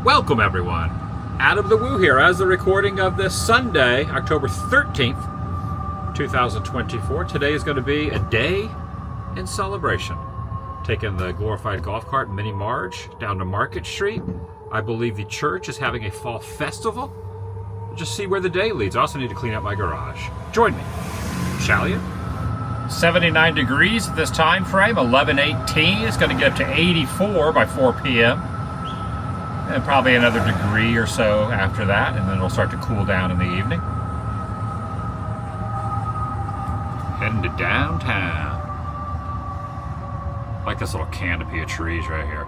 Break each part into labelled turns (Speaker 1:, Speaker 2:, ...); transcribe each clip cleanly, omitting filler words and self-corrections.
Speaker 1: Welcome everyone. Adam the Woo here as the recording of this Sunday, October 13th, 2024. Today is going to be a day in celebration. Taking the glorified golf cart Mini Marge down to Market Street. I believe the church is having a fall festival. Just see where the day leads. I also need to clean up my garage. Join me, shall you? 79 degrees at this time frame, 11:18. It's going to get up to 84 by 4 p.m. And probably another degree or so after that, and then it'll start to cool down in the evening. Heading to downtown. I like this little canopy of trees right here.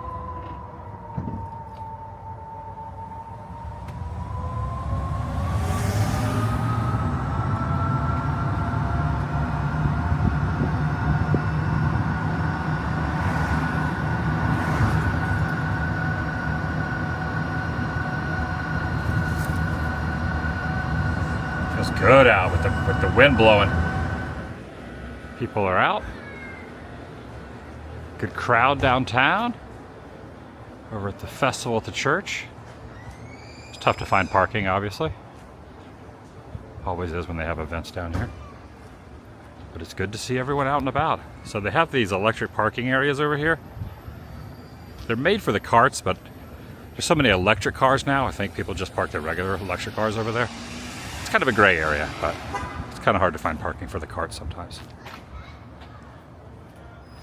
Speaker 1: Feels good out with the wind blowing. People are out. Good crowd downtown. Over at the festival at the church. It's tough to find parking, obviously. Always is when they have events down here. But it's good to see everyone out and about. So they have these electric parking areas over here. They're made for the carts, but there's so many electric cars now. I think people just park their regular electric cars over there. It's kind of a gray area, but it's kind of hard to find parking for the carts sometimes.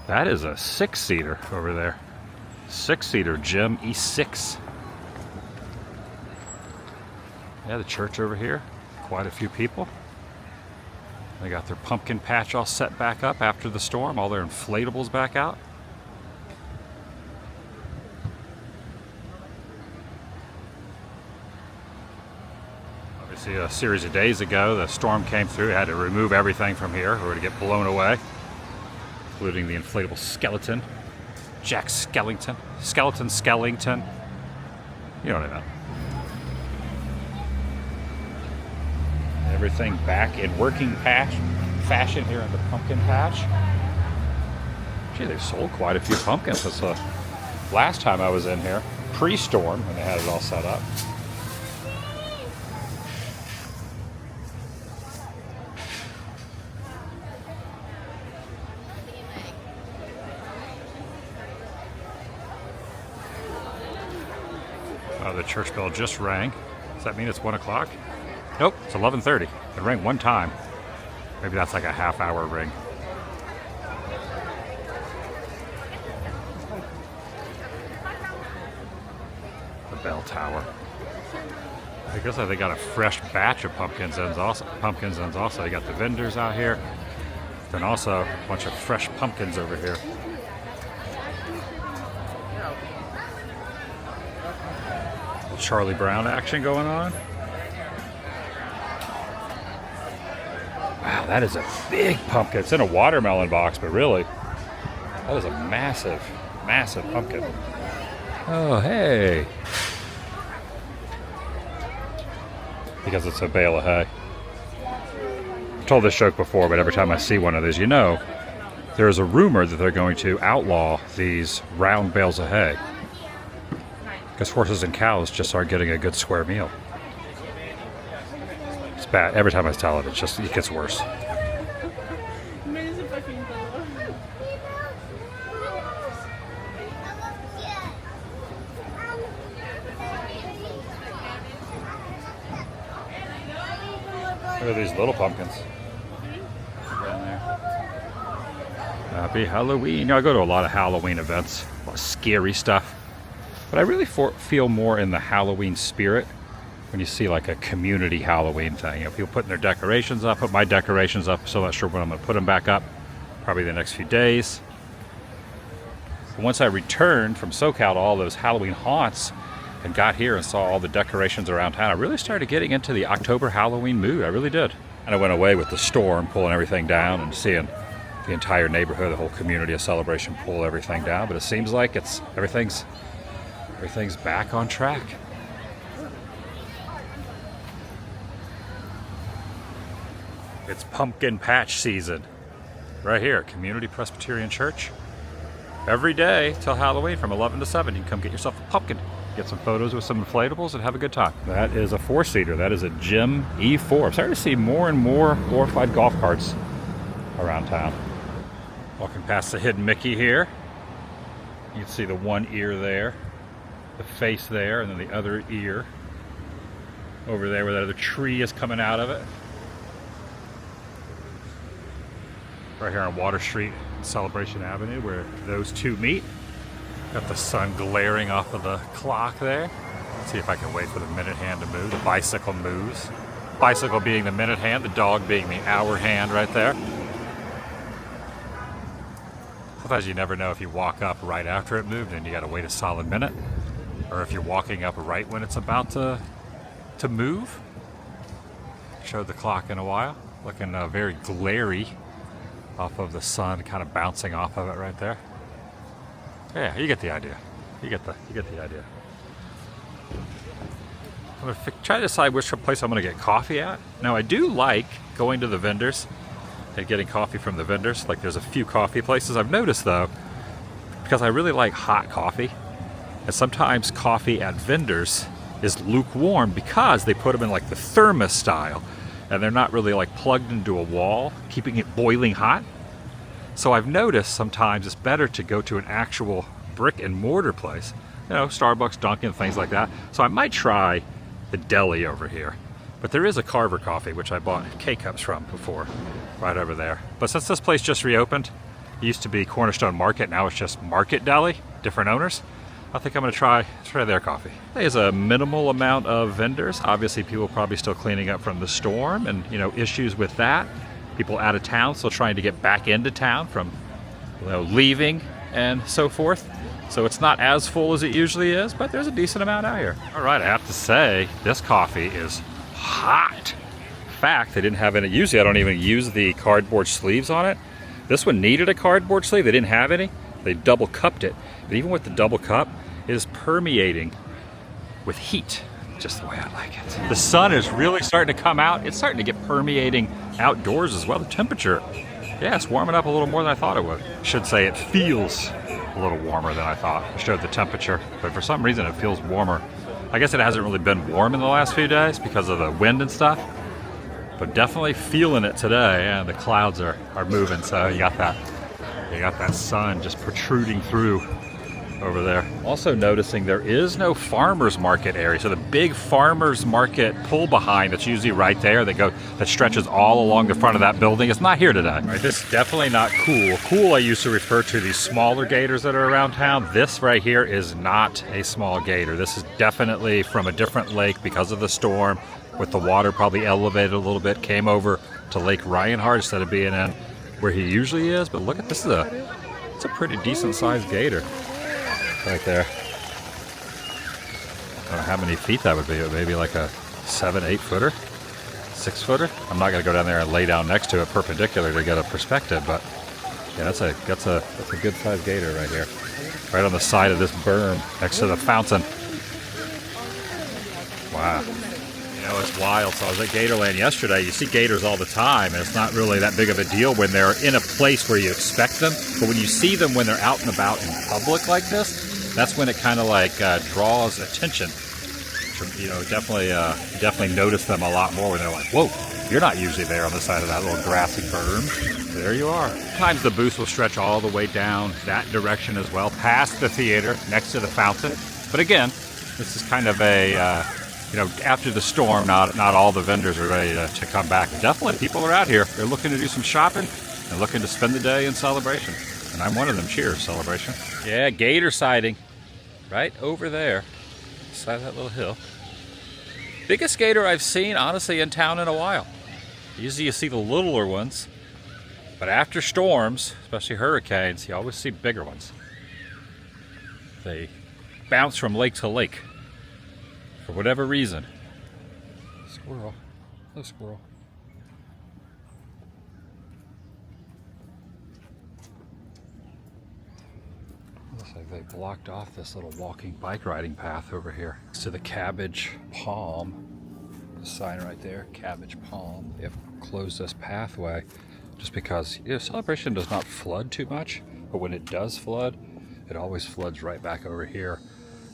Speaker 1: That is a 6-seater over there. 6-seater Jim E6. Yeah, the church over here. Quite a few people. They got their pumpkin patch all set back up after the storm. All their inflatables back out. Obviously, a series of days ago, the storm came through. Had to remove everything from here or to get blown away. Including the inflatable skeleton. Jack Skellington. Skellington. You know what I mean. Everything back in working fashion here in the pumpkin patch. Gee, they've sold quite a few pumpkins. That's the last time I was in here. Pre-storm, when they had it all set up. The church bell just rang. Does that mean it's 1 o'clock? Nope, it's 11:30. It rang one time. Maybe that's like a half-hour ring. The bell tower. I guess they got a fresh batch of pumpkins ends also. You got the vendors out here. Then also a bunch of fresh pumpkins over here. Charlie Brown action going on. Wow, that is a big pumpkin. It's in a watermelon box, but really, that is a massive, massive pumpkin. Oh, hey. Because it's a bale of hay. I've told this joke before, but every time I see one of these, there's a rumor that they're going to outlaw these round bales of hay. Because horses and cows just aren't getting a good square meal. It's bad. Every time I tell it, it gets worse. Look at these little pumpkins. Down there. Happy Halloween. I go to a lot of Halloween events. A lot of scary stuff. But I really feel more in the Halloween spirit when you see like a community Halloween thing. People putting their decorations up, put my decorations up, so I'm not sure when I'm going to put them back up. Probably the next few days. But once I returned from SoCal to all those Halloween haunts and got here and saw all the decorations around town, I really started getting into the October Halloween mood. I really did. And I went away with the storm, pulling everything down and seeing the entire neighborhood, the whole community of celebration pull everything down. But it seems like everything's back on track. It's pumpkin patch season. Right here, Community Presbyterian Church. Every day till Halloween from 11 to 7, you can come get yourself a pumpkin. get some photos with some inflatables, and have a good time. That is a 4-seater. That is a Jim E4. I'm starting to see more and more glorified golf carts around town. Walking past the hidden Mickey here. You can see the one ear there, the face there, and then the other ear over there where that other tree is coming out of it. Right here on Water Street, Celebration Avenue, where those two meet. Got the sun glaring off of the clock there. Let's see if I can wait for the minute hand to move. The bicycle moves. Bicycle being the minute hand, the dog being the hour hand right there. Sometimes you never know if you walk up right after it moved and you gotta wait a solid minute, or if you're walking up right when it's about to move. Showed the clock in a while, looking very glary off of the sun, kind of bouncing off of it right there. Yeah, you get the idea. You get the idea. I'm gonna try to decide which place I'm gonna get coffee at. Now I do like going to the vendors and getting coffee from the vendors. Like there's a few coffee places I've noticed though, because I really like hot coffee. And sometimes coffee at vendors is lukewarm because they put them in like the thermos style, and they're not really like plugged into a wall, keeping it boiling hot. So I've noticed sometimes it's better to go to an actual brick and mortar place, you know, Starbucks, Dunkin', things like that. So I might try the deli over here. But there is a Carver Coffee, which I bought K-Cups from before, right over there. But since this place just reopened, it used to be Cornerstone Market, now it's just Market Deli, different owners. I think I'm gonna try their coffee. There's a minimal amount of vendors. Obviously people probably still cleaning up from the storm and, you know, issues with that. People out of town still trying to get back into town from, you know, leaving and so forth. So it's not as full as it usually is, but there's a decent amount out here. All right, I have to say, this coffee is hot. In fact, they didn't have any, usually I don't even use the cardboard sleeves on it. This one needed a cardboard sleeve, they didn't have any. They double cupped it, but even with the double cup, it is permeating with heat, just the way I like it. The sun is really starting to come out. It's starting to get permeating outdoors as well. The temperature, yeah, it's warming up a little more than I thought it would. I should say it feels a little warmer than I thought. I showed the temperature, but for some reason it feels warmer. I guess it hasn't really been warm in the last few days because of the wind and stuff, but definitely feeling it today. And the clouds are moving, so you got that sun just protruding through over there. Also noticing there is no farmers market area. So the big farmers market pull behind that's usually right there that stretches all along the front of that building is not here today. All right, this is definitely not cool. Cool I used to refer to these smaller gators that are around town. This right here is not a small gator. This is definitely from a different lake because of the storm, with the water probably elevated a little bit, came over to Lake Reinhardt instead of being in where he usually is. But look at this, it's a pretty decent sized gator right there. I don't know how many feet that would be, but maybe like a 7-8 footer, 6 footer. I'm not gonna go down there and lay down next to it perpendicular to get a perspective, but yeah, that's a good sized gator right here. Right on the side of this berm next to the fountain. Wow. You know, it's wild. So I was at Gatorland yesterday. You see gators all the time, and it's not really that big of a deal when they're in a place where you expect them. But when you see them when they're out and about in public like this, that's when it kind of like draws attention. You know, definitely notice them a lot more when they're like, whoa, you're not usually there on the side of that little grassy berm. There you are. Sometimes the booths will stretch all the way down that direction as well, past the theater, next to the fountain. But again, this is kind of a, you know, after the storm, not all the vendors are ready to come back. Definitely people are out here. They're looking to do some shopping and looking to spend the day in Celebration. And I'm one of them. Cheers, Celebration. Yeah, gator sighting right over there, side of that little hill. Biggest gator I've seen, honestly, in town in a while. Usually you see the littler ones, but after storms, especially hurricanes, you always see bigger ones. They bounce from lake to lake for whatever reason. Squirrel. No squirrel. Looks like they blocked off this little walking bike riding path over here to the Cabbage Palm. The sign right there, Cabbage Palm. They have closed this pathway just because, you know, Celebration does not flood too much, but when it does flood, it always floods right back over here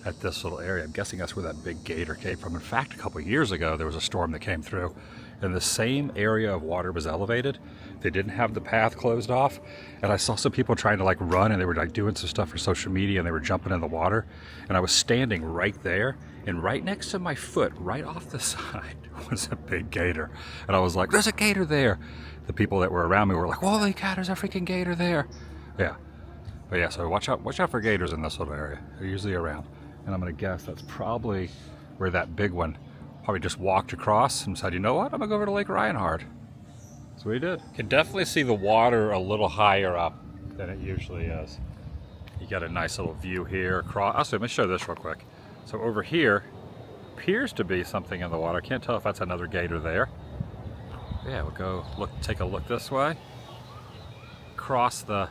Speaker 1: at this little area. I'm guessing that's where that big gator came from. In fact, a couple of years ago, there was a storm that came through, and the same area of water was elevated. They didn't have the path closed off, and I saw some people trying to like run, and they were like doing some stuff for social media, and they were jumping in the water, and I was standing right there, and right next to my foot, right off the side, was a big gator, and I was like, "There's a gator there." The people that were around me were like, "Holy cow, there's a freaking gator there!" Yeah, but yeah, so watch out for gators in this little area. They're usually around, and I'm gonna guess that's probably where that big one probably just walked across and said, "You know what? I'm gonna go over to Lake Reinhardt." That's what he did. You can definitely see the water a little higher up than it usually is. You got a nice little view here across. Also, let me show this real quick. So over here appears to be something in the water. I can't tell if that's another gator there. Yeah, we'll go take a look this way. Across the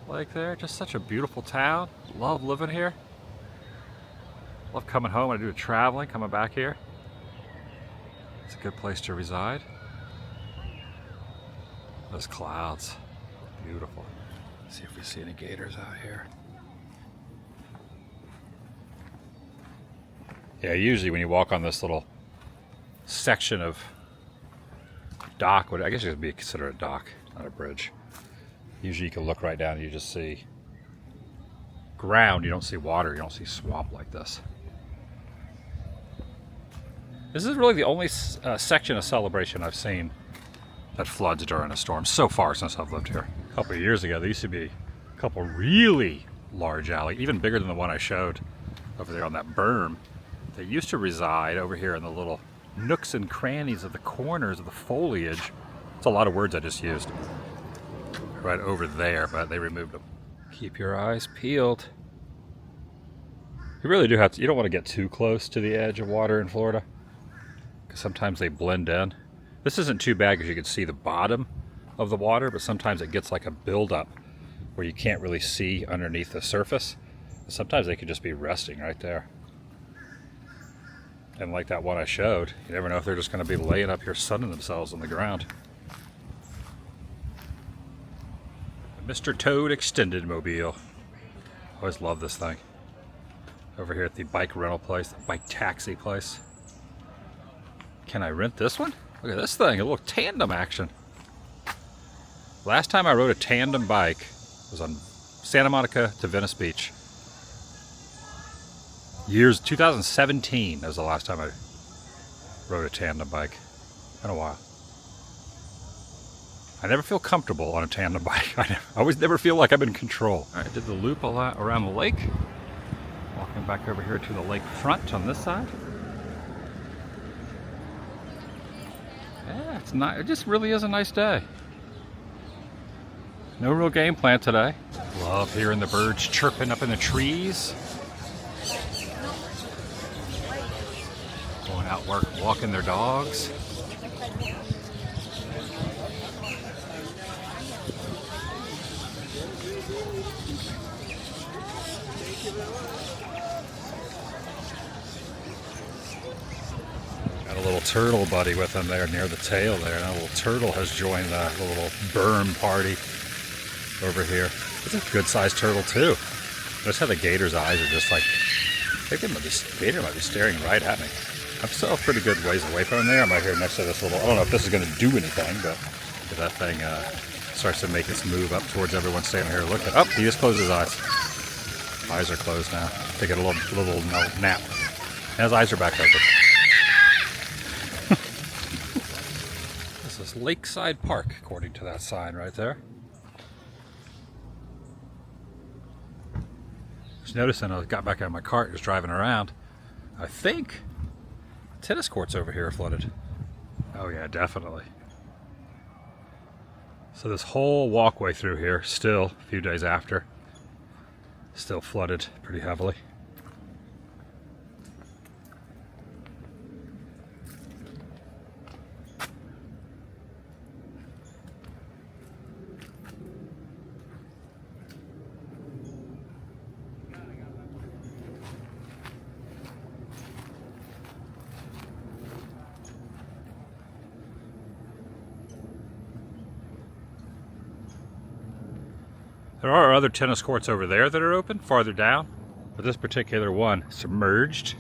Speaker 1: lake there. Just such a beautiful town. Love living here. Love coming home when I do traveling, coming back here. It's a good place to reside. Those clouds, beautiful. Let's see if we see any gators out here. Yeah, usually when you walk on this little section of dock, I guess it would be considered a dock, not a bridge. Usually you can look right down and you just see ground. You don't see water, you don't see swamp like this. This is really the only section of Celebration I've seen that floods during a storm so far since I've lived here. A couple of years ago, there used to be a couple really large alleys, even bigger than the one I showed over there on that berm. They used to reside over here in the little nooks and crannies of the corners of the foliage. It's a lot of words I just used. Right over there, but they removed them. Keep your eyes peeled. You really do have to, you don't want to get too close to the edge of water in Florida, because sometimes they blend in. This isn't too bad because you can see the bottom of the water, but sometimes it gets like a buildup where you can't really see underneath the surface. Sometimes they could just be resting right there. And like that one I showed, you never know if they're just going to be laying up here sunning themselves on the ground. The Mr. Toad Extended Mobile. Always love this thing. Over here at the bike rental place, the bike taxi place. Can I rent this one? Look at this thing, a little tandem action. Last time I rode a tandem bike was on Santa Monica to Venice Beach. 2017, that was the last time I rode a tandem bike. Been a while. I never feel comfortable on a tandem bike. I always never feel like I'm in control. All right, did the loop around the lake. Walking back over here to the lake front on this side. Yeah, it's not. It just really is a nice day. No real game plan today. Love hearing the birds chirping up in the trees. Going out walking their dogs. Got a little turtle buddy with him there near the tail there. And a little turtle has joined the little berm party over here. It's a good sized turtle too. Notice how the gator's eyes are just like, I think the gator might be staring right at me. I'm still a pretty good ways away from him there. I'm right here next to this little, I don't know if this is going to do anything, but if that thing starts to make its move up towards everyone standing here looking. Oh, he just closed his eyes. Eyes are closed now. Taking a little nap. And his eyes are back open. This is Lakeside Park, according to that sign right there. Just noticing I got back out of my cart, just driving around. I think tennis courts over here are flooded. Oh yeah, definitely. So this whole walkway through here, still a few days after, still flooded pretty heavily. There are other tennis courts over there that are open, farther down. But this particular one submerged.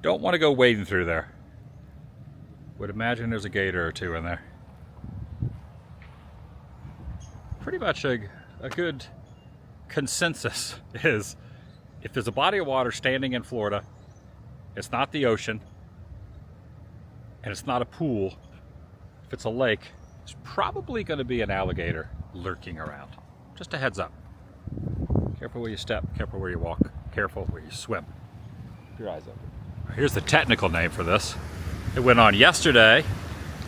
Speaker 1: Don't want to go wading through there. Would imagine there's a gator or two in there. Pretty much a good consensus is if there's a body of water standing in Florida, it's not the ocean, and it's not a pool, if it's a lake, there's probably going to be an alligator lurking around. Just a heads up. Careful where you step, careful where you walk, careful where you swim. Keep your eyes open. Here's the technical name for this. It went on yesterday,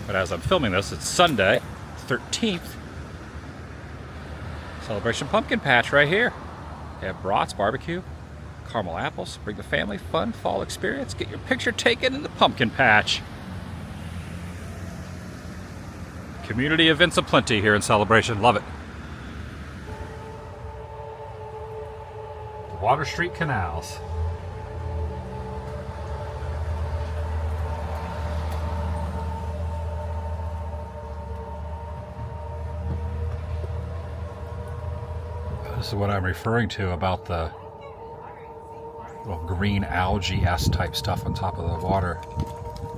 Speaker 1: but as I'm filming this, it's Sunday, 13th. Celebration Pumpkin Patch right here. They have brats, barbecue, caramel apples. Bring the family, fun fall experience. Get your picture taken in the pumpkin patch. Community events aplenty here in Celebration. Love it. The Water Street Canals. This is what I'm referring to about the little green algae-esque type stuff on top of the water.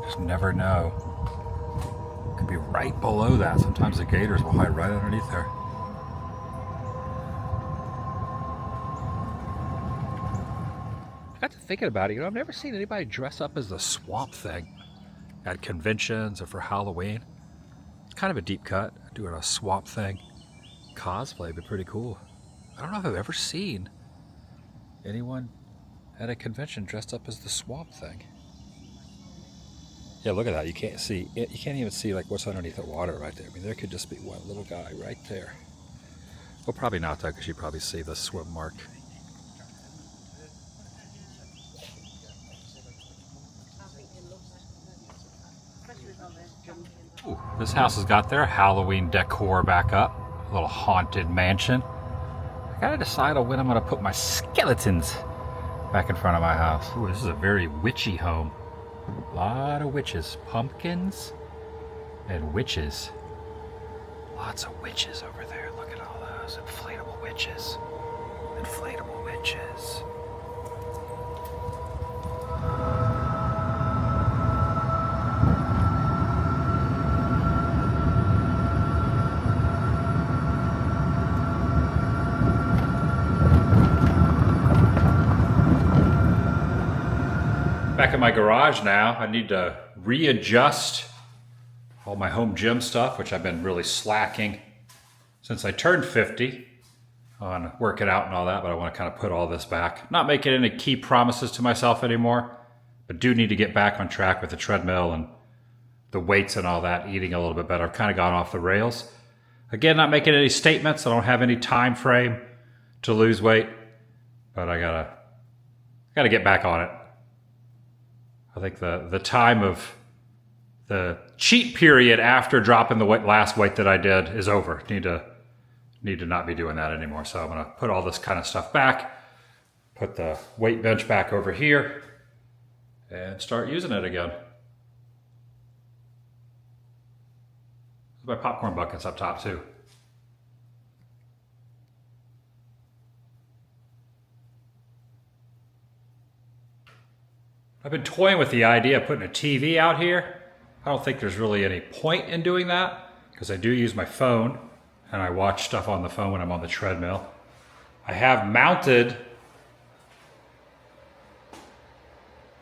Speaker 1: Just never know. Could be right below that. Sometimes the gators will hide right underneath there. I got to thinking about it. You know, I've never seen anybody dress up as the Swamp Thing at conventions or for Halloween. It's kind of a deep cut. Doing a Swamp Thing cosplay would be pretty cool. I don't know if I've ever seen anyone at a convention dressed up as the Swamp Thing. Yeah, look at that. You can't see it. You can't even see like what's underneath the water right there. I mean, there could just be one little guy right there. Well, probably not though, because you probably see the swim mark. Ooh, this house has got their Halloween decor back up. A little haunted mansion. I gotta decide on when I'm gonna put my skeletons back in front of my house. Ooh, this is a very witchy home. A lot of witches. Pumpkins and witches. Lots of witches over there. Look at all those inflatable witches. Inflatable witches. Back in my garage now, I need to readjust all my home gym stuff, which I've been really slacking since I turned 50 on working out and all that, but I want to kind of put all this back. Not making any key promises to myself anymore, but do need to get back on track with the treadmill and the weights and all that, eating a little bit better. I've kind of gone off the rails. Again, not making any statements. I don't have any time frame to lose weight, but I gotta get back on it. I think the time of the cheat period after dropping the last weight that I did is over. Need to not be doing that anymore. So I'm gonna put all this kind of stuff back, put the weight bench back over here, and start using it again. My popcorn bucket's up top too. I've been toying with the idea of putting a TV out here. I don't think there's really any point in doing that because I do use my phone and I watch stuff on the phone when I'm on the treadmill. I have mounted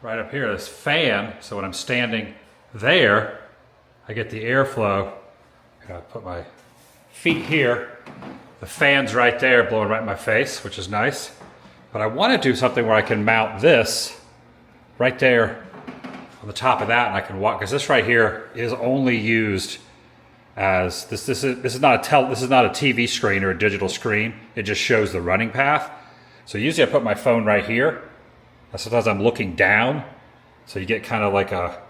Speaker 1: right up here this fan, so when I'm standing there, I get the airflow. I gotta put my feet here. The fan's right there blowing right in my face, which is nice. But I want to do something where I can mount this right there on the top of that, and I can walk, because this right here is only used as this is not a TV screen or a digital screen. It just shows the running path. So usually I put my phone right here. Sometimes I'm looking down, so you get kind of like a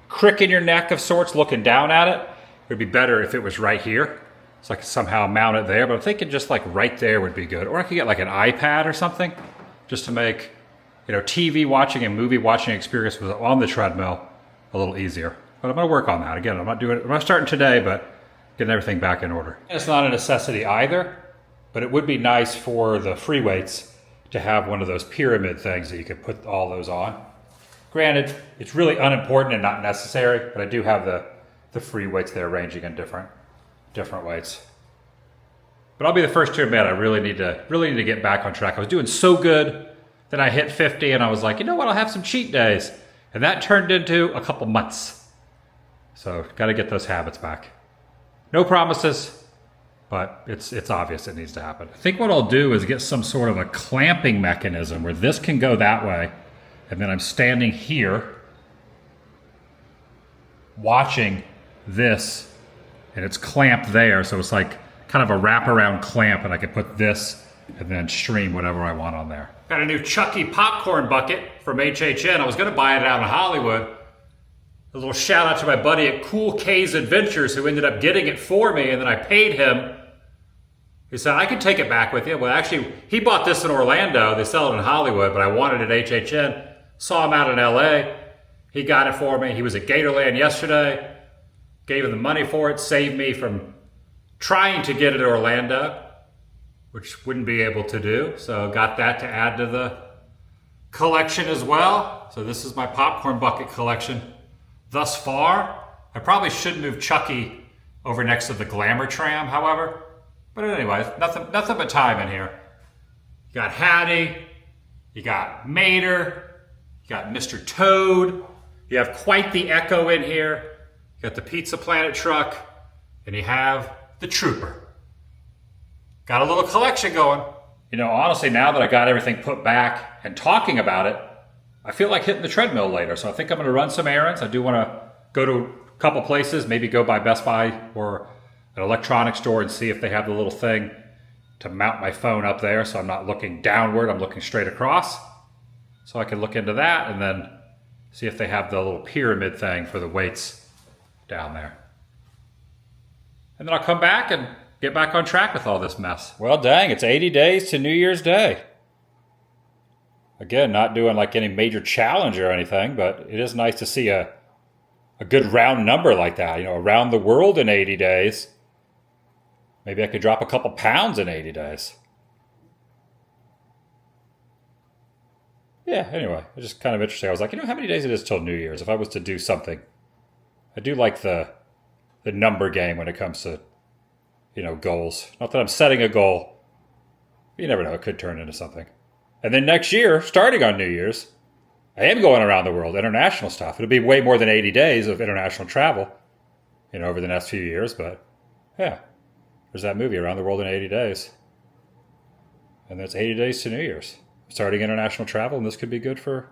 Speaker 1: crick in your neck of sorts looking down at it. It would be better if it was right here. So I could somehow mount it there, but I'm thinking just like right there would be good. Or I could get like an iPad or something just to make, you know, TV watching and movie watching experience on the treadmill a little easier. But I'm gonna work on that. Again, I'm not starting today, but getting everything back in order. And it's not a necessity either, but it would be nice for the free weights to have one of those pyramid things that you could put all those on. Granted, it's really unimportant and not necessary, but I do have the free weights there ranging in different weights. But I'll be the first to admit I really need to get back on track. I was doing so good, then I hit 50 and I was like, you know what, I'll have some cheat days. And that turned into a couple months. So gotta get those habits back. No promises, but it's obvious it needs to happen. I think what I'll do is get some sort of a clamping mechanism where this can go that way, and then I'm standing here watching this, and it's clamped there, so it's like kind of a wraparound clamp, and I can put this and then stream whatever I want on there. Got a new Chucky popcorn bucket from HHN. I was gonna buy it out in Hollywood. A little shout out to my buddy at Cool K's Adventures who ended up getting it for me, and then I paid him. He said, I can take it back with you. Well, actually, he bought this in Orlando. They sell it in Hollywood, but I wanted it at HHN. Saw him out in LA. He got it for me. He was at Gatorland yesterday. Gave him the money for it. Saved me from trying to get it at Orlando, which wouldn't be able to do. So got that to add to the collection as well. So this is my popcorn bucket collection thus far. I probably should move Chucky over next to the Glamour Tram, however. But anyway, nothing but time in here. You got Hattie, you got Mater, you got Mr. Toad. You have quite the echo in here. You got the Pizza Planet truck, and you have the Trooper. Got a little collection going. You know, honestly, now that I got everything put back and talking about it, I feel like hitting the treadmill later. So I think I'm going to run some errands. I do want to go to a couple places, maybe go by Best Buy or an electronics store and see if they have the little thing to mount my phone up there so I'm not looking downward, I'm looking straight across. So I can look into that and then see if they have the little pyramid thing for the weights down there. And then I'll come back and get back on track with all this mess. Well, dang, it's 80 days to New Year's Day. Again, not doing like any major challenge or anything, but it is nice to see a good round number like that. You know, around the world in 80 days. Maybe I could drop a couple pounds in 80 days. Yeah, anyway, it's just kind of interesting. I was like, you know how many days it is till New Year's if I was to do something. I do like the number game when it comes to, you know, goals. Not that I'm setting a goal. You never know, it could turn into something. And then next year, starting on New Year's, I am going around the world, international stuff. It'll be way more than 80 days of international travel, you know, over the next few years. But yeah, there's that movie, Around the World in 80 Days. And that's 80 days to New Year's. Starting international travel, and this could be good for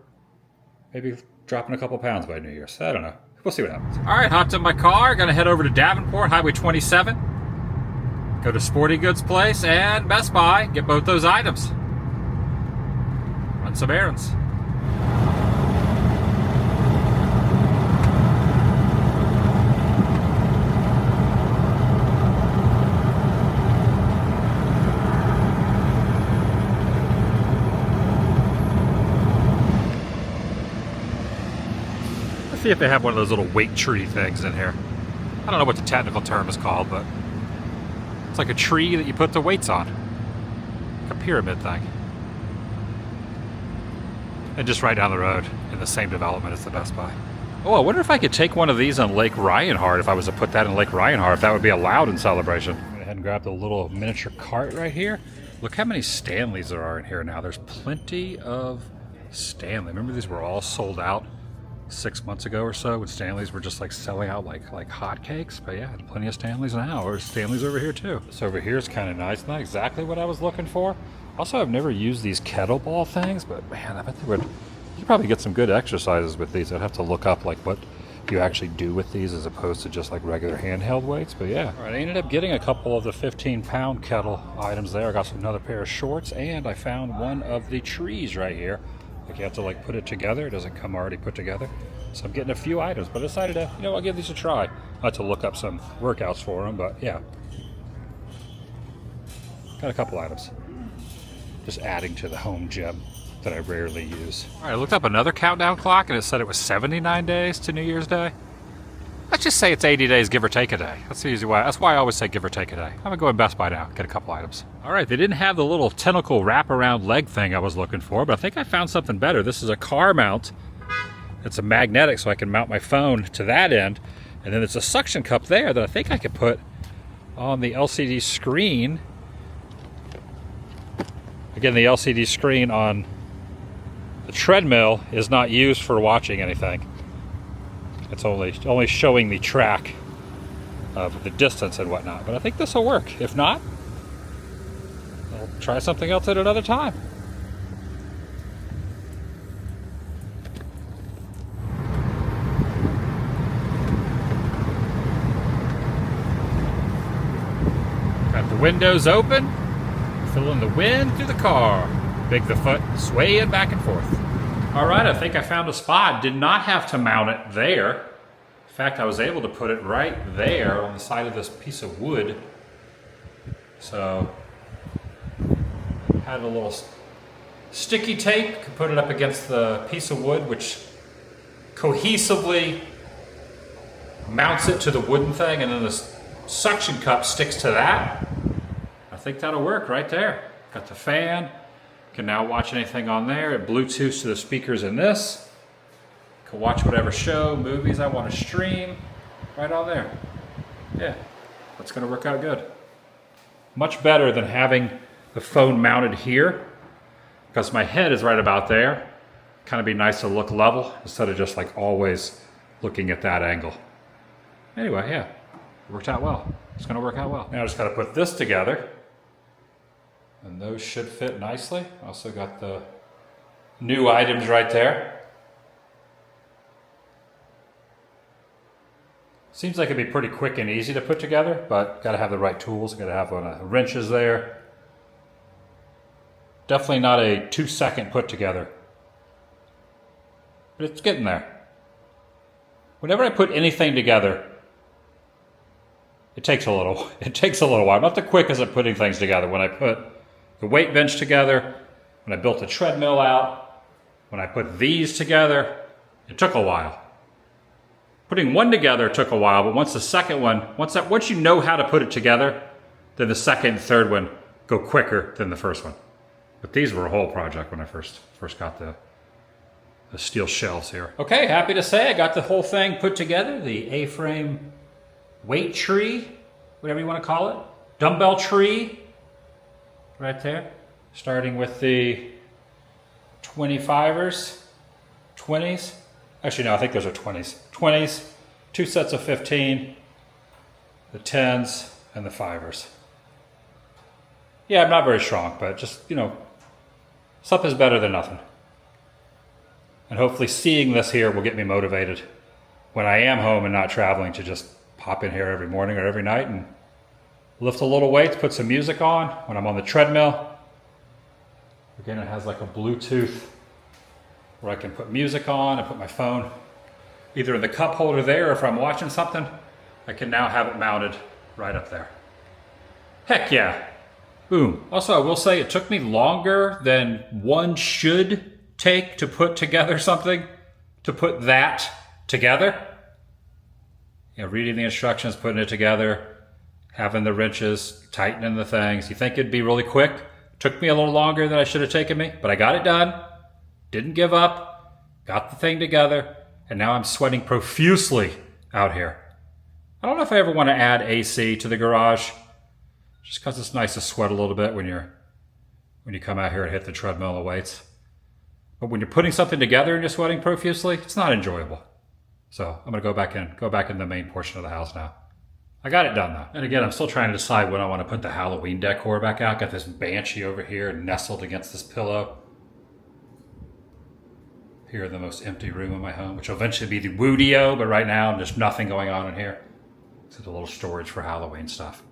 Speaker 1: maybe dropping a couple pounds by New Year's. I don't know. We'll see what happens. All right, hopped in my car. Gonna head over to Davenport, Highway 27. Go to Sporty Goods Place and Best Buy. Get both those items. Run some errands. Let's see if they have one of those little weight tree things in here. I don't know what the technical term is called, but it's like a tree that you put the weights on. Like a pyramid thing. And just right down the road in the same development as the Best Buy. Oh, I wonder if I could take one of these on Lake Ryanhart. If I was to put that in Lake Ryanhart, if that would be allowed in Celebration. I'm gonna head and grab the little miniature cart right here. Look how many Stanleys there are in here now. There's plenty of Stanley. Remember these were all sold out 6 months ago or so when Stanleys were just like selling out like hotcakes. But yeah, plenty of Stanleys now. Or Stanleys over here too. This over here is kind of nice. Not exactly what I was looking for. Also, I've never used these kettlebell things, but man, I bet they would. You could probably get some good exercises with these. I'd have to look up like what you actually do with these as opposed to just like regular handheld weights. But yeah, all right, I ended up getting a couple of the 15-pound kettle items there. I got another pair of shorts, and I found one of the trees right here. Like you have to like put it together. It doesn't come already put together. So I'm getting a few items, but I decided to, I'll give these a try. I had to look up some workouts for them, but yeah. Got a couple items. Just adding to the home gym that I rarely use. All right, I looked up another countdown clock and it said it was 79 days to New Year's Day. Let's just say it's 80 days, give or take a day. That's the easy way. That's why I always say give or take a day. I'm gonna go in Best Buy now, get a couple items. All right, they didn't have the little tentacle wraparound leg thing I was looking for, but I think I found something better. This is a car mount. It's a magnetic, so I can mount my phone to that end. And then there's a suction cup there that I think I could put on the LCD screen. Again, the LCD screen on the treadmill is not used for watching anything. It's only showing the track of the distance and whatnot. But I think this will work. If not, I'll try something else at another time. Got the windows open, feeling the wind through the car. Big the foot swaying back and forth. All right, I think I found a spot. Did not have to mount it there. In fact, I was able to put it right there on the side of this piece of wood. So, had a little sticky tape, could put it up against the piece of wood, which cohesively mounts it to the wooden thing, and then this suction cup sticks to that. I think that'll work right there. Got the fan. Can now watch anything on there. It Bluetooths to the speakers in this. Can watch whatever show, movies I want to stream right on there. Yeah, that's going to work out good. Much better than having the phone mounted here, because my head is right about there. Kind of be nice to look level instead of just like always looking at that angle. Anyway, yeah, it worked out well. It's going to work out well. Now I just got to put this together. And those should fit nicely. Also got the new items right there. Seems like it'd be pretty quick and easy to put together, but got to have the right tools. Got to have one of the wrenches there. Definitely not a 2-second put together, but it's getting there. Whenever I put anything together, it takes a little while. I'm not the quickest at putting things together. When I put the weight bench together, when I built the treadmill out, when I put these together, it took a while. Putting one together took a while, but once the second one, once you know how to put it together, then the second and third one go quicker than the first one. But these were a whole project when I first got the steel shelves here. Okay, happy to say I got the whole thing put together. The A-frame weight tree, whatever you want to call it. Dumbbell tree, right there. Starting with the 25ers, 20s. Actually, no, I think those are 20s. 20s, 2 sets of 15, the 10s, and the 5ers. Yeah, I'm not very strong, but just, something's better than nothing. And hopefully seeing this here will get me motivated when I am home and not traveling to just pop in here every morning or every night and lift a little weights, put some music on when I'm on the treadmill. Again, it has like a Bluetooth where I can put music on and put my phone either in the cup holder there, or if I'm watching something, I can now have it mounted right up there. Heck yeah. Boom. Also, I will say it took me longer than one should take to put together something, to put that together. Reading the instructions, putting it together, having the wrenches, tightening the things. You think it'd be really quick? Took me a little longer than I should have taken me, but I got it done. Didn't give up. Got the thing together. And now I'm sweating profusely out here. I don't know if I ever want to add AC to the garage, just because it's nice to sweat a little bit when you come out here and hit the treadmill and weights. But when you're putting something together and you're sweating profusely, it's not enjoyable. So I'm going to go back in the main portion of the house now. I got it done though. And again, I'm still trying to decide when I want to put the Halloween decor back out. Got this banshee over here nestled against this pillow. Here in the most empty room in my home, which will eventually be the Woodio, but right now there's nothing going on in here. Except a little storage for Halloween stuff.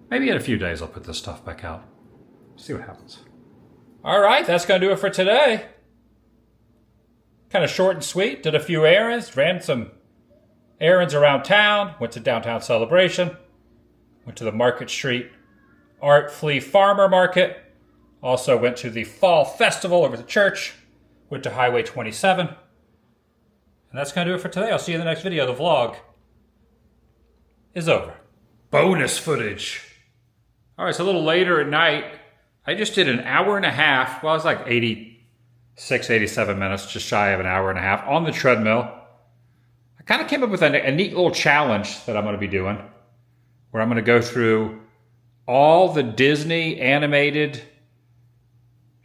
Speaker 1: Maybe in a few days I'll put this stuff back out. See what happens. All right, that's going to do it for today. Kind of short and sweet. Did a few errands, ran some errands around town, went to downtown Celebration, went to the Market Street Art Flea Farmer Market. Also went to the Fall Festival over at the church. Went to Highway 27. And that's going to do it for today. I'll see you in the next video. The vlog is over. Bonus footage. All right, so a little later at night, I just did an hour and a half. Well, it was like 86, 87 minutes, just shy of an hour and a half on the treadmill. I kind of came up with a neat little challenge that I'm going to be doing, where I'm going to go through all the Disney animated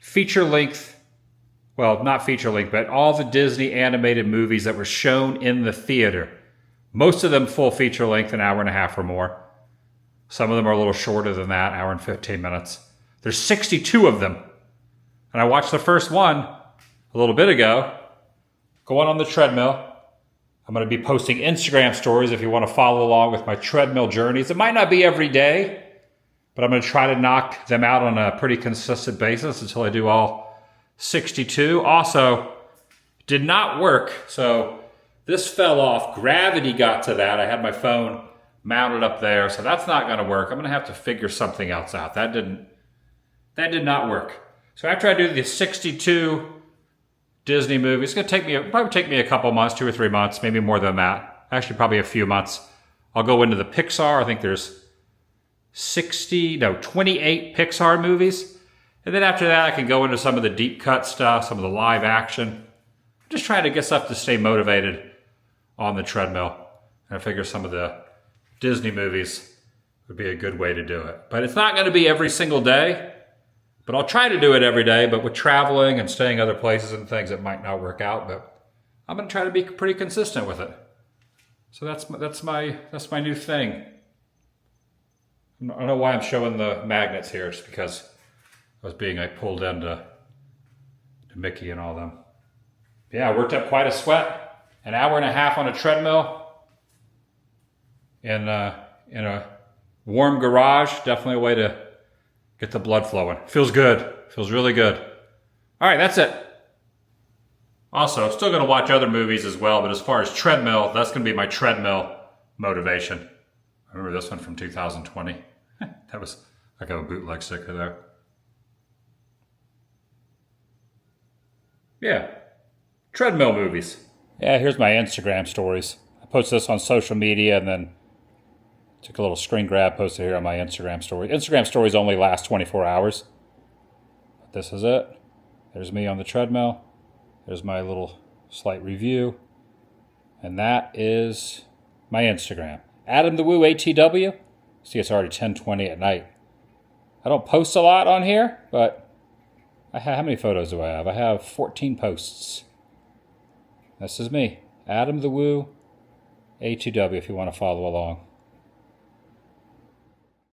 Speaker 1: feature-length, well, not feature-length, but all the Disney animated movies that were shown in the theater. Most of them full feature-length, an hour and a half or more. Some of them are a little shorter than that, hour and 15 minutes. There's 62 of them. And I watched the first one a little bit ago, going on the treadmill. I'm going to be posting Instagram stories if you want to follow along with my treadmill journeys. It might not be every day, but I'm going to try to knock them out on a pretty consistent basis until I do all 62. Also, did not work. So this fell off. Gravity got to that. I had my phone mounted up there, so that's not going to work. I'm going to have to figure something else out. That did not work. So after I do the 62 Disney movies, it's going to probably take me a couple months, 2 or 3 months, maybe more than that. Actually, probably a few months. I'll go into the Pixar. I think there's 28 Pixar movies. And then after that, I can go into some of the deep cut stuff, some of the live action. I'm just trying to get stuff to stay motivated on the treadmill. And I figure some of the Disney movies would be a good way to do it. But it's not going to be every single day. But I'll try to do it every day, but with traveling and staying other places and things, it might not work out. But I'm going to try to be pretty consistent with it. So that's my new thing. I don't know why I'm showing the magnets here. It's because I was being pulled into Mickey and all them. Yeah, I worked up quite a sweat. An hour and a half on a treadmill in a warm garage. Definitely a way to get the blood flowing. Feels good. Feels really good. All right, that's it. Also, I'm still going to watch other movies as well, but as far as treadmill, that's going to be my treadmill motivation. I remember this one from 2020. That was like a bootleg sticker there. Yeah, treadmill movies. Yeah, here's my Instagram stories. I post this on social media and then took a little screen grab, posted here on my Instagram story. Instagram stories only last 24 hours. But this is it. There's me on the treadmill. There's my little slight review. And that is my Instagram. TheDailyWoo ATW. See, it's already 10:20 at night. I don't post a lot on here, but how many photos do I have? I have 14 posts. This is me. TheDailyWoo ATW if you want to follow along.